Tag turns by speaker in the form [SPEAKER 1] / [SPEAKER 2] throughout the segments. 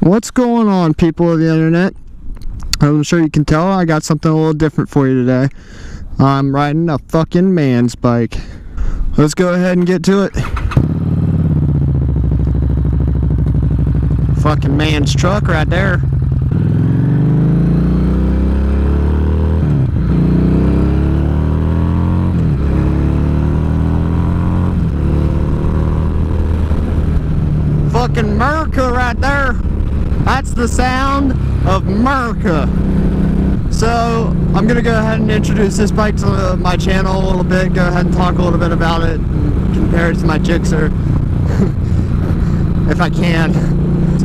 [SPEAKER 1] What's going on, people of the internet? I'm sure you can tell I got something a little different for you today. I'm riding a fucking man's bike. Let's go ahead and get to it. Fucking man's truck right there. Fucking Murica right there. That's the sound of Murica. So I'm gonna go ahead and introduce this bike to my channel a little bit. Go ahead and talk a little bit about it, and compare it to my Gixxer, if I can.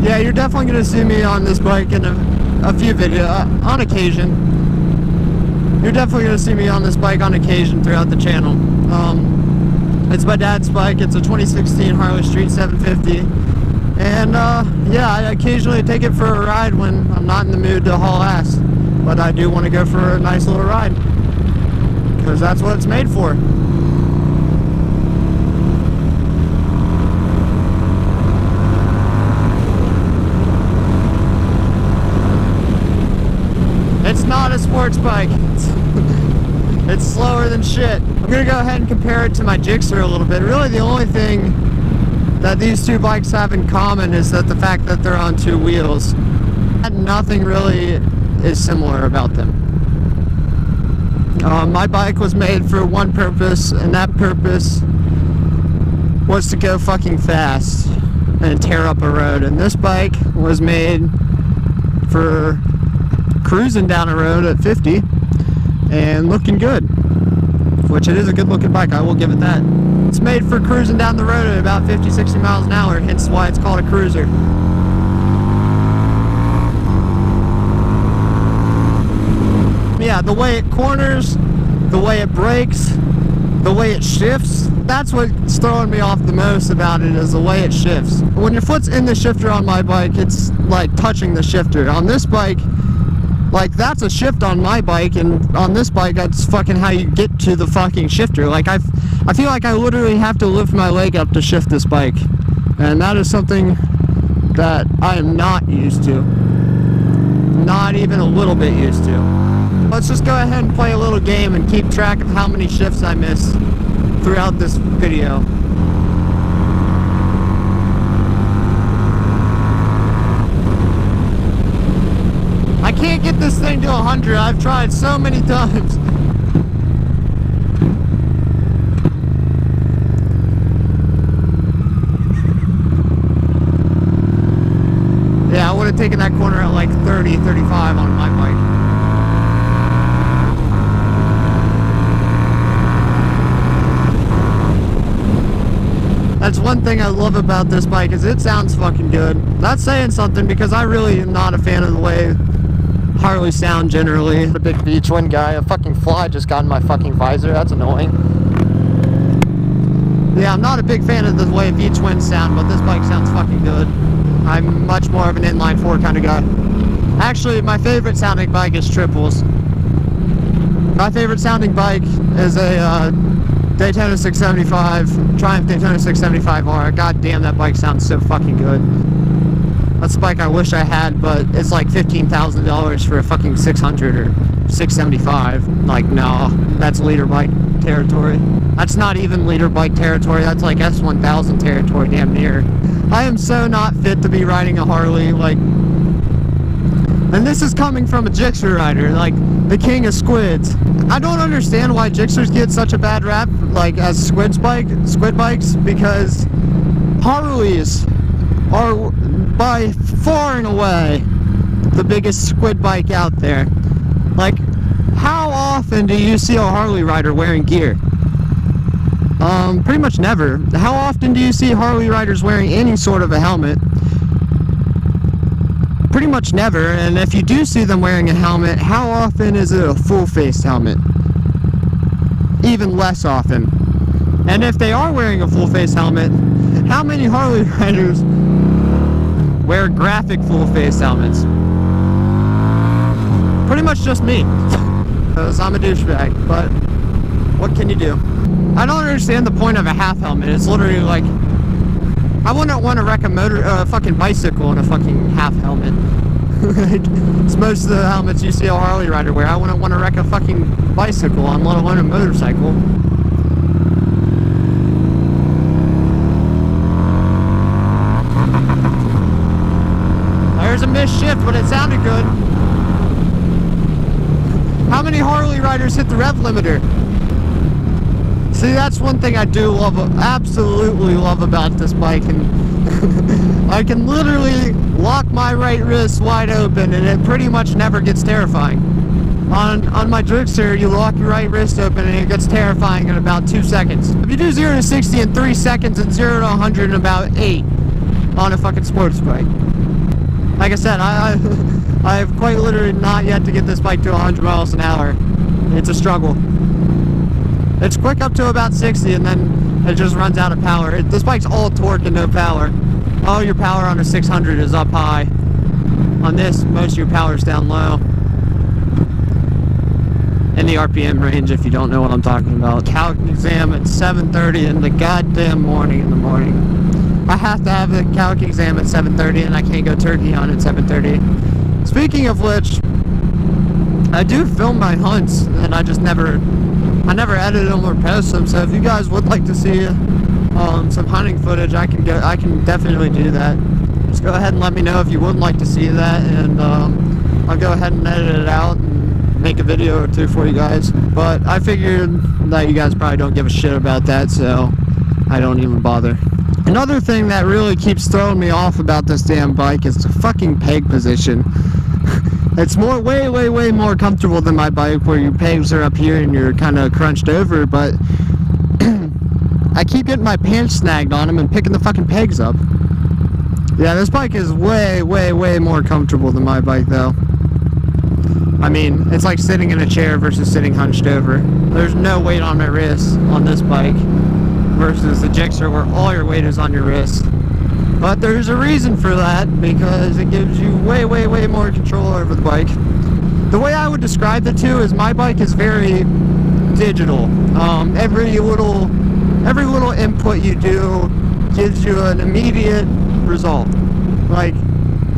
[SPEAKER 1] Yeah, you're definitely gonna see me on this bike in a few videos on occasion. You're definitely gonna see me on this bike on occasion throughout the channel. It's my dad's bike. It's a 2016 Harley Street 750. And yeah, I occasionally take it for a ride when I'm not in the mood to haul ass. But I do want to go for a nice little ride, because that's what it's made for. It's not a sports bike. It's slower than shit. I'm going to go ahead and compare it to my Gixxer a little bit. Really the only thing that these two bikes have in common is that the fact that they're on two wheels. And nothing really is similar about them. My bike was made for one purpose, and that purpose was to go fucking fast and tear up a road. And this bike was made for cruising down a road at 50 and looking good, which it is a good looking bike, I will give it that. It's made for cruising down the road at about 50-60 miles an hour, hence why it's called a cruiser. Yeah, the way it corners, the way it brakes, the way it shifts, that's what's throwing me off the most about it, is the way it shifts. When your foot's in the shifter on my bike, it's like touching the shifter. On this bike, like, that's a shift on my bike, and on this bike, that's fucking how you get to the fucking shifter. Like, I feel like I literally have to lift my leg up to shift this bike, and that is something that I am not used to. Not even a little bit used to. Let's just go ahead and play a little game and keep track of how many shifts I miss throughout this video. I can't get this thing to 100. I've tried so many times. Yeah, I would have taken that corner at like 30, 35 on my bike. That's one thing I love about this bike, is it sounds fucking good. That's saying something, because I really am not a fan of the way Harley sound generally. I'm a big V-twin guy. A fucking fly just got in my fucking visor. That's annoying. Yeah, I'm not a big fan of the way V-twins sound, but this bike sounds fucking good. I'm much more of an inline four kind of guy. Actually, my favorite sounding bike is triples. My favorite sounding bike is a Daytona 675, Triumph Daytona 675R. God damn, that bike sounds so fucking good. That's the bike I wish I had, but it's like $15,000 for a fucking 600 or 675. Like, no, that's leader bike territory. That's not even leader bike territory. That's like S1000 territory, damn near. I am so not fit to be riding a Harley, like, and this is coming from a Gixxer rider, like the king of squids. I don't understand why Gixxers get such a bad rap, like as squid bikes, because Harleys are by far and away the biggest squid bike out there. Like, how often do you see a Harley rider wearing gear? Pretty much never. How often do you see Harley riders wearing any sort of a helmet? Pretty much never. And if you do see them wearing a helmet, how often is it a full-face helmet? Even less often. And if they are wearing a full-face helmet, how many Harley riders wear graphic full-face helmets? Pretty much just me. Because I'm a douchebag, but what can you do? I don't understand the point of a half helmet. It's literally like I wouldn't want to wreck a fucking bicycle in a fucking half helmet. It's most of the helmets you see a Harley rider wear. I wouldn't want to wreck a fucking bicycle on, let alone a motorcycle. There's a missed shift, but it sounded good. How many Harley riders hit the rev limiter? See, that's one thing I do love, absolutely love about this bike, and I can literally lock my right wrist wide open and it pretty much never gets terrifying. On my drifter, you lock your right wrist open and it gets terrifying in about 2 seconds. If you do 0 to 60 in 3 seconds and 0 to 100 in about 8 on a fucking sports bike. Like I said, I have quite literally not yet to get this bike to 100 miles an hour. It's a struggle. It's quick up to about 60 and then it just runs out of power. This bike's all torque and no power. All your power on a 600 is up high. On this, most of your power is down low. In the RPM range, if you don't know what I'm talking about. Calc exam at 7:30 in the goddamn morning in the morning. I have to have the calc exam at 7:30 and I can't go turkey on at 7:30. Speaking of which, I do film my hunts and I never edit them or post them, so if you guys would like to see some hunting footage, I can definitely do that. Just go ahead and let me know if you would like to see that, and I'll go ahead and edit it out and make a video or two for you guys. But I figured that you guys probably don't give a shit about that, so I don't even bother. Another thing that really keeps throwing me off about this damn bike is the fucking peg position. It's way more comfortable than my bike, where your pegs are up here and you're kind of crunched over, but I keep getting my pants snagged on them and picking the fucking pegs up. Yeah, this bike is way more comfortable than my bike, though. I mean, it's like sitting in a chair versus sitting hunched over. There's no weight on my wrist on this bike versus the Gixxer, where all your weight is on your wrist. But there's a reason for that, because it gives you way more control over the bike. The way I would describe the two is my bike is very digital. Every little input you do gives you an immediate result. Like,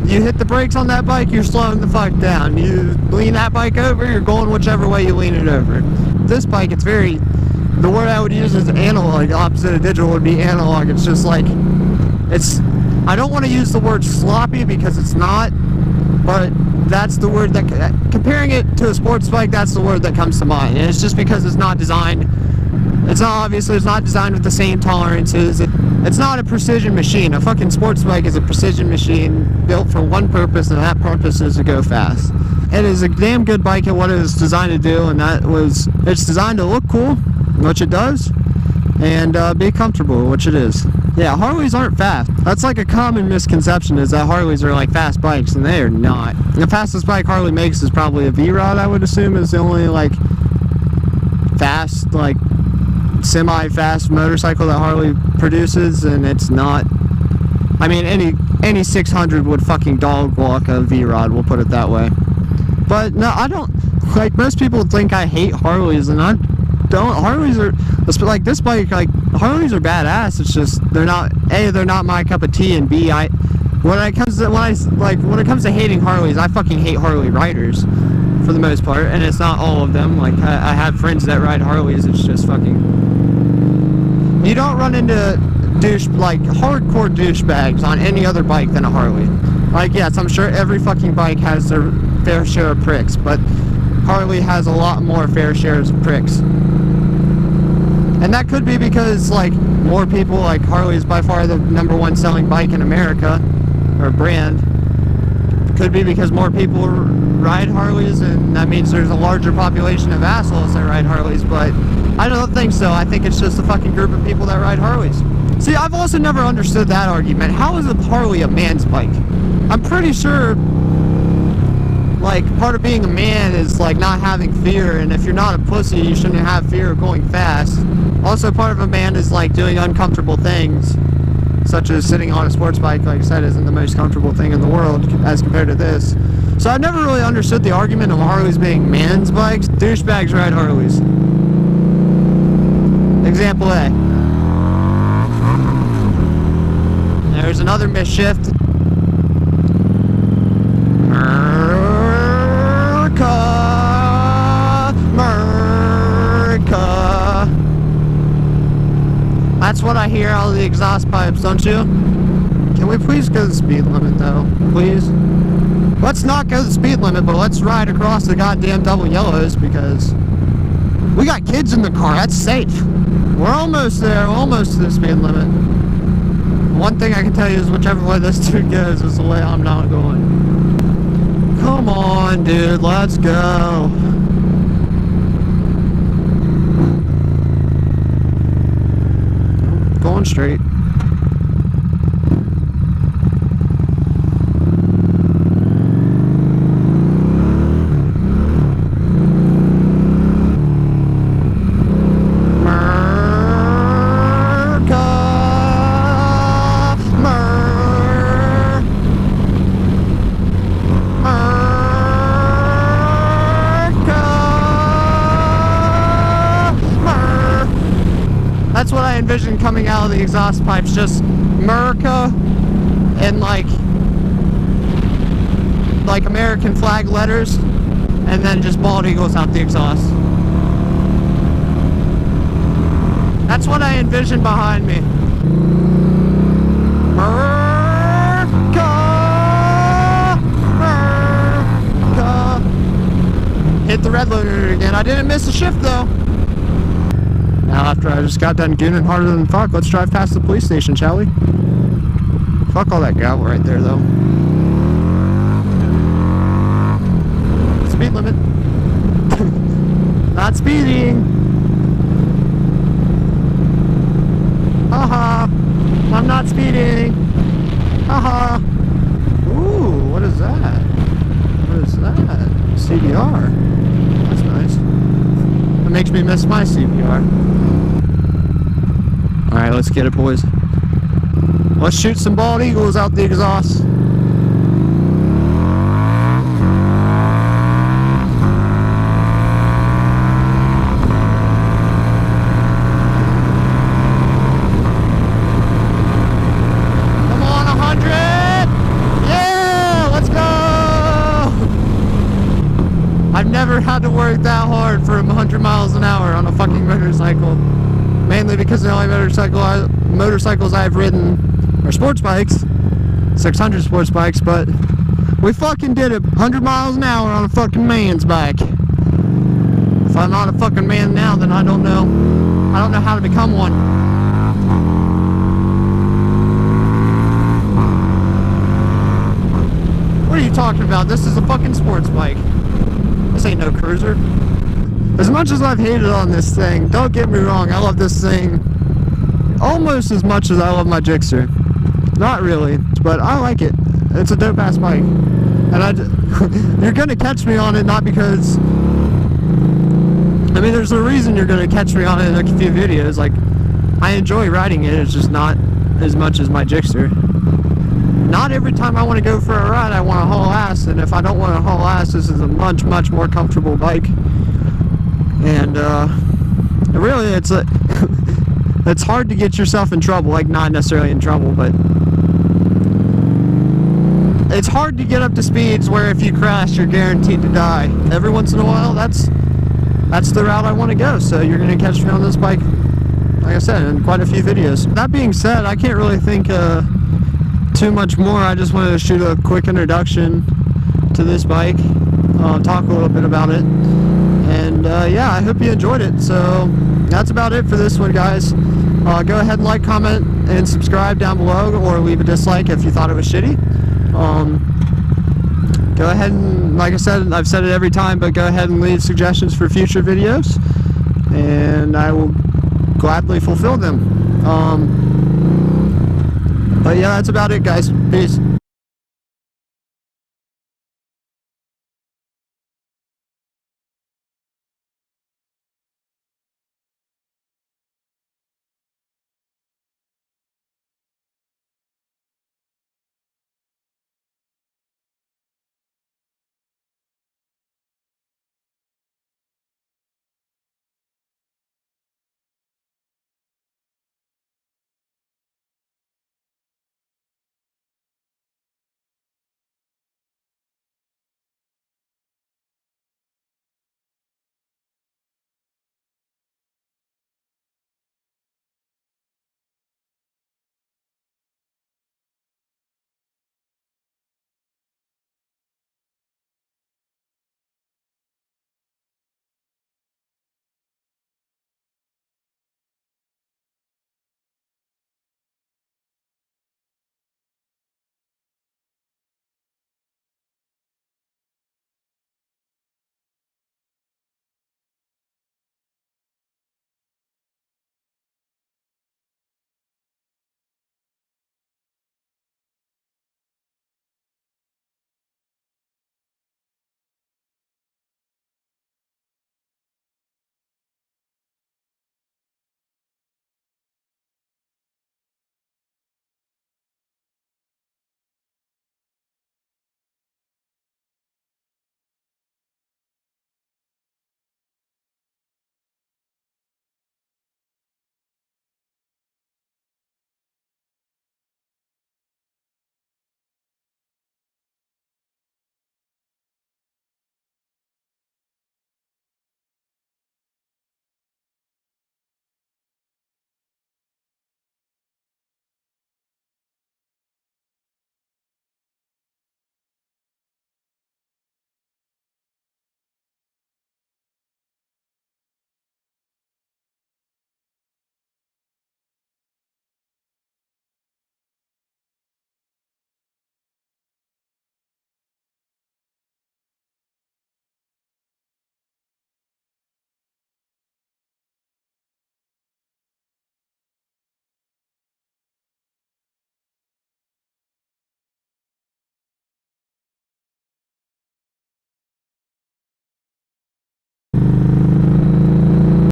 [SPEAKER 1] you hit the brakes on that bike, you're slowing the fuck down. You lean that bike over, you're going whichever way you lean it over. This bike, it's very, the word I would use is analog. The opposite of digital would be analog. It's just like, I don't want to use the word sloppy because it's not, but that's the word that, comparing it to a sports bike, that's the word that comes to mind. And it's just because it's not designed, it's not designed with the same tolerances. It's not a precision machine. A fucking sports bike is a precision machine built for one purpose, and that purpose is to go fast. It is a damn good bike at what it is designed to do, and it's designed to look cool, which it does, and be comfortable, which it is. Yeah, Harleys aren't fast. That's like a common misconception, is that Harleys are like fast bikes, and they are not. The fastest bike Harley makes is probably a V-Rod, I would assume, is the only like fast, like semi-fast motorcycle that Harley produces, and it's not. I mean, any 600 would fucking dog walk a V-Rod, we'll put it that way. But no, I don't, like, most people think I hate Harleys, and I don't. Harleys are, like, this bike, like, Harleys are badass. It's just they're not my cup of tea, and B, when it comes to hating Harleys, I fucking hate Harley riders for the most part, and it's not all of them. Like, I have friends that ride Harleys. It's just fucking, you don't run into hardcore douchebags on any other bike than a Harley. Like, yes, I'm sure every fucking bike has their fair share of pricks, but Harley has a lot more fair shares of pricks. And that could be because, like, more people, like, Harley is by far the #1 selling bike in America, or brand. Could be because more people ride Harleys, and that means there's a larger population of assholes that ride Harleys, but I don't think so. I think it's just a fucking group of people that ride Harleys. See, I've also never understood that argument. How is a Harley a man's bike? I'm pretty sure, like, part of being a man is, like, not having fear, and if you're not a pussy, you shouldn't have fear of going fast. Also, part of a man is, like, doing uncomfortable things, such as sitting on a sports bike, like I said, isn't the most comfortable thing in the world as compared to this. So I've never really understood the argument of Harleys being man's bikes. Douchebags ride Harleys. Example A. there's another misshift. Murica. That's what I hear out of the exhaust pipes, don't you? Can we please go the speed limit though? Please? Let's not go the speed limit, but let's ride across the goddamn double yellows because we got kids in the car. That's safe. We're almost there, almost to the speed limit. One thing I can tell you is whichever way this dude goes is the way I'm not going. Come on, dude, let's go. Going straight. That's what I envision coming out of the exhaust pipes, just Murica and like American flag letters, and then just bald eagles out the exhaust. That's what I envision behind me. Murica, Murica. Hit the red loader again. I didn't miss a shift though. Now after I just got done gooning harder than fuck, let's drive past the police station, shall we? Fuck all that gravel right there though. Speed limit. Not speeding. Haha. I'm not speeding. Haha. Ooh, what is that? What is that? CBR. That's nice. That makes me miss my CBR. Alright, let's get it, boys. Let's shoot some bald eagles out the exhaust. Come on, 100! Yeah, let's go! I've never had to work that hard for 100 miles an hour on a fucking motorcycle. Mainly because the only motorcycles I've ridden are sports bikes, 600 sports bikes, but we fucking did it 100 miles an hour on a fucking man's bike. If I'm not a fucking man now, then I don't know how to become one. What are you talking about? This is a fucking sports bike. This ain't no cruiser. As much as I've hated on this thing, don't get me wrong, I love this thing almost as much as I love my Gixxer. Not really, but I like it. It's a dope ass bike. And you're gonna catch me on it not because, I mean, there's a reason you're gonna catch me on it in a few videos. Like, I enjoy riding it, it's just not as much as my Gixxer. Not every time I want to go for a ride I want to haul ass, and if I don't want to haul ass, this is a much, much more comfortable bike. And really, it's hard to get yourself in trouble. Like, not necessarily in trouble, but it's hard to get up to speeds where if you crash, you're guaranteed to die. Every once in a while, that's the route I want to go. So you're gonna catch me on this bike, like I said, in quite a few videos. That being said, I can't really think too much more. I just wanted to shoot a quick introduction to this bike, talk a little bit about it. And yeah, I hope you enjoyed it. So that's about it for this one, guys. Go ahead and like, comment, and subscribe down below, or leave a dislike if you thought it was shitty. Go ahead and, like I said, I've said it every time, but go ahead and leave suggestions for future videos, and I will gladly fulfill them. But yeah, that's about it, guys. Peace.